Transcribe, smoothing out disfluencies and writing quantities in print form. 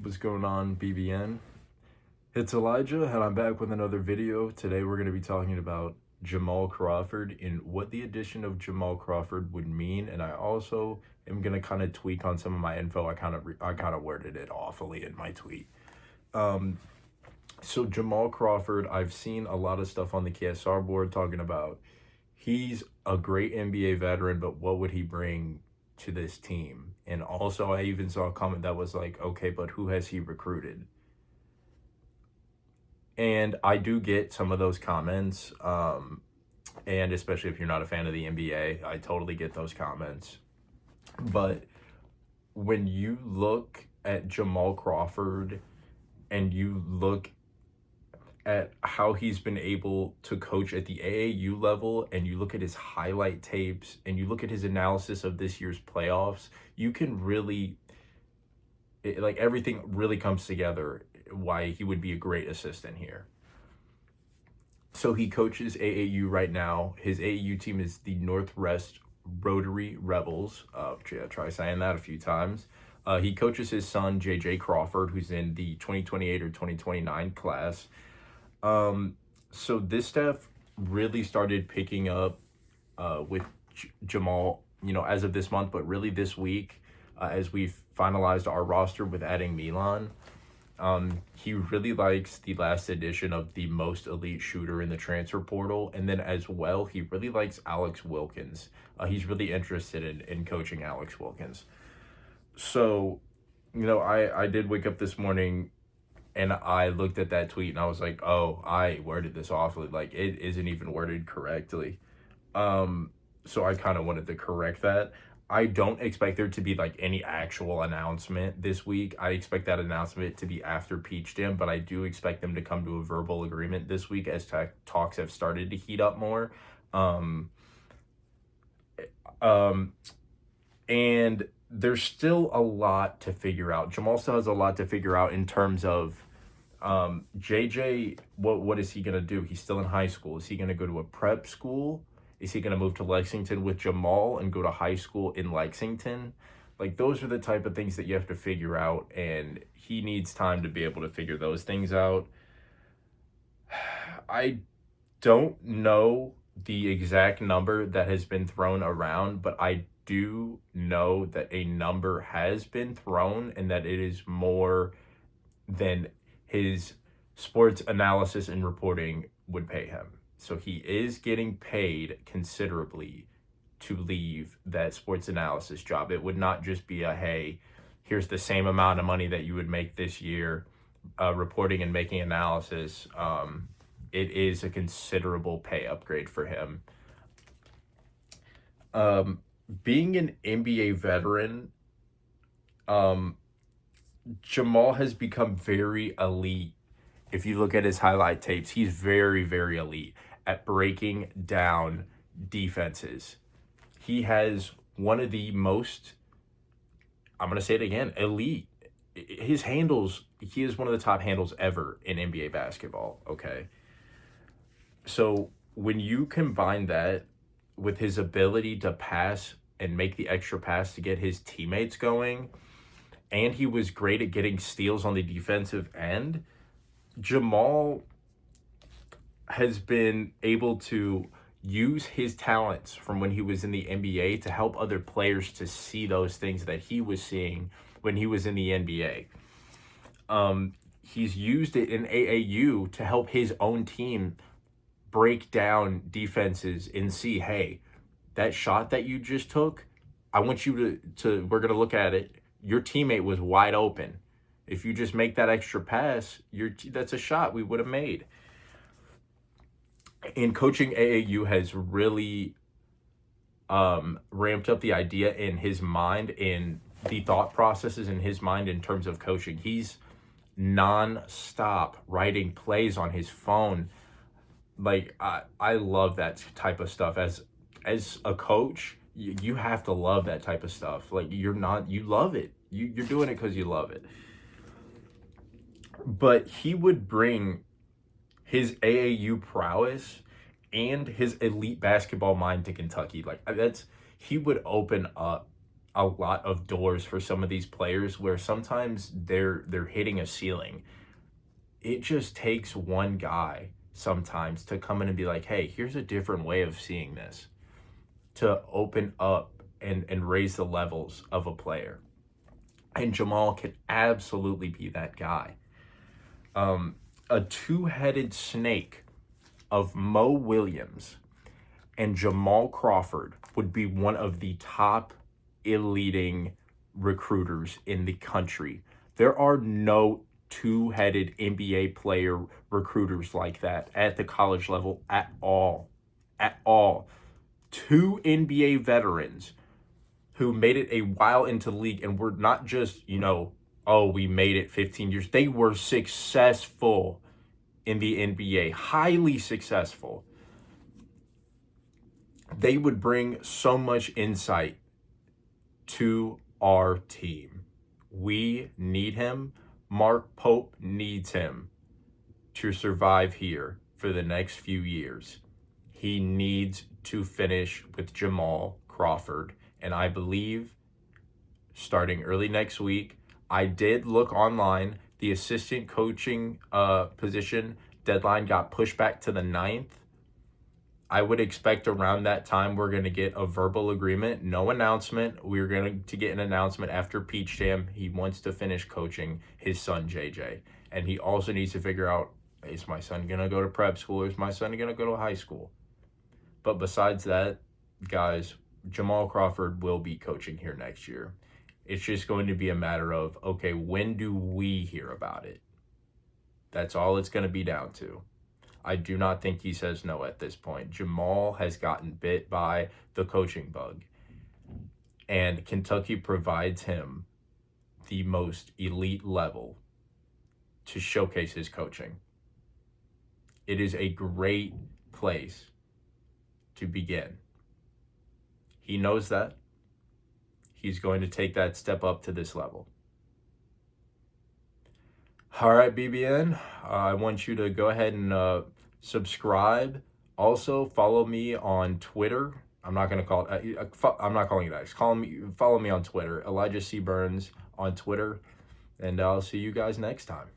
What's going on, BBN? It's Elijah, and I'm back with another video. Today we're going to be talking about Jamal Crawford and what the addition of Jamal Crawford would mean, and I also am going to kind of tweak on some of my info. I kind of worded it awfully in my tweet. So Jamal Crawford, I've seen a lot of stuff on the KSR board talking about he's a great NBA veteran, but what would he bring to this team? And also, I even saw a comment that was like, okay, but who has he recruited? And I do get some of those comments, and especially if you're not a fan of the NBA, I totally get those comments. But when you look at Jamal Crawford and you look at how he's been able to coach at the AAU level, and you look at his highlight tapes and you look at his analysis of this year's playoffs, you can really, like, everything really comes together why he would be a great assistant here. So he coaches AAU right now. His AAU team is the Northwest Rotary Rebels. Try saying that a few times. He coaches his son, JJ Crawford, who's in the 2028 or 2029 class. So this staff really started picking up with Jamal, as of this month, but really this week, as we've finalized our roster with adding Milan. He really likes the last edition of the most elite shooter in the transfer portal. And then as well, he really likes Alex Wilkins. He's really interested in coaching Alex Wilkins. So, I did wake up this morning and I looked at that tweet and I was like, oh, I worded this awfully. Like, it isn't even worded correctly. So I kind of wanted to correct that. I don't expect there to be like any actual announcement this week. I expect that announcement to be after Peach Jam, but I do expect them to come to a verbal agreement this week as talks have started to heat up more. And there's still a lot to figure out. Jamal still has a lot to figure out in terms of JJ. What is he gonna do? He's still in high school. Is he gonna go to a prep school? Is he going to move to Lexington with Jamal and go to high school in Lexington? Like, those are the type of things that you have to figure out, and he needs time to be able to figure those things out. I don't know the exact number that has been thrown around, but I do know that a number has been thrown and that it is more than his sports analysis and reporting would pay him. So he is getting paid considerably to leave that sports analysis job. It would not just be a, hey, here's the same amount of money that you would make this year reporting and making analysis. It is a considerable pay upgrade for him. Being an NBA veteran, Jamal has become very elite. If you look at his highlight tapes, he's very, very elite at breaking down defenses. He has one of the most, I'm going to say it again, elite. His handles, he is one of the top handles ever in NBA basketball, okay? So when you combine that with his ability to pass and make the extra pass to get his teammates going, and he was great at getting steals on the defensive end, Jamal has been able to use his talents from when he was in the NBA to help other players to see those things that he was seeing when he was in the NBA. He's used it in AAU to help his own team break down defenses and see, hey, that shot that you just took, I want you to we're going to look at it. Your teammate was wide open. If you just make that extra pass, that's a shot we would have made. And coaching AAU has really ramped up the idea in his mind, in the thought processes in his mind in terms of coaching. He's non-stop writing plays on his phone. Like, I love that type of stuff. As a coach, you have to love that type of stuff. Like, you love it. You're doing it because you love it. But he would bring his AAU prowess and his elite basketball mind to Kentucky. Like, he would open up a lot of doors for some of these players where sometimes they're hitting a ceiling. It just takes one guy sometimes to come in and be like, hey, here's a different way of seeing this, to open up and raise the levels of a player. And Jamal can absolutely be that guy. A two-headed snake of Mo Williams and Jamal Crawford would be one of the top elite recruiters in the country. There are no two-headed NBA player recruiters like that at the college level at all. At all. Two NBA veterans who made it a while into the league and were not just, oh, we made it 15 years. They were successful in the NBA, highly successful. They would bring so much insight to our team. We need him. Mark Pope needs him to survive here for the next few years. He needs to finish with Jamal Crawford. And I believe starting early next week, I did look online. The assistant coaching position deadline got pushed back to the 9th. I would expect around that time we're going to get a verbal agreement, no announcement. We're going to get an announcement after Peach Jam. He wants to finish coaching his son, JJ. And he also needs to figure out, is my son going to go to prep school or is my son going to go to high school? But besides that, guys, Jamal Crawford will be coaching here next year. It's just going to be a matter of, okay, when do we hear about it? That's all it's going to be down to. I do not think he says no at this point. Jamal has gotten bit by the coaching bug, and Kentucky provides him the most elite level to showcase his coaching. It is a great place to begin. He knows that. He's going to take that step up to this level. All right, BBN, I want you to go ahead and subscribe. Also, follow me on Twitter. I'm not going to call it, I'm not calling it X. Follow me on Twitter, elijahcburns on Twitter, and I'll see you guys next time.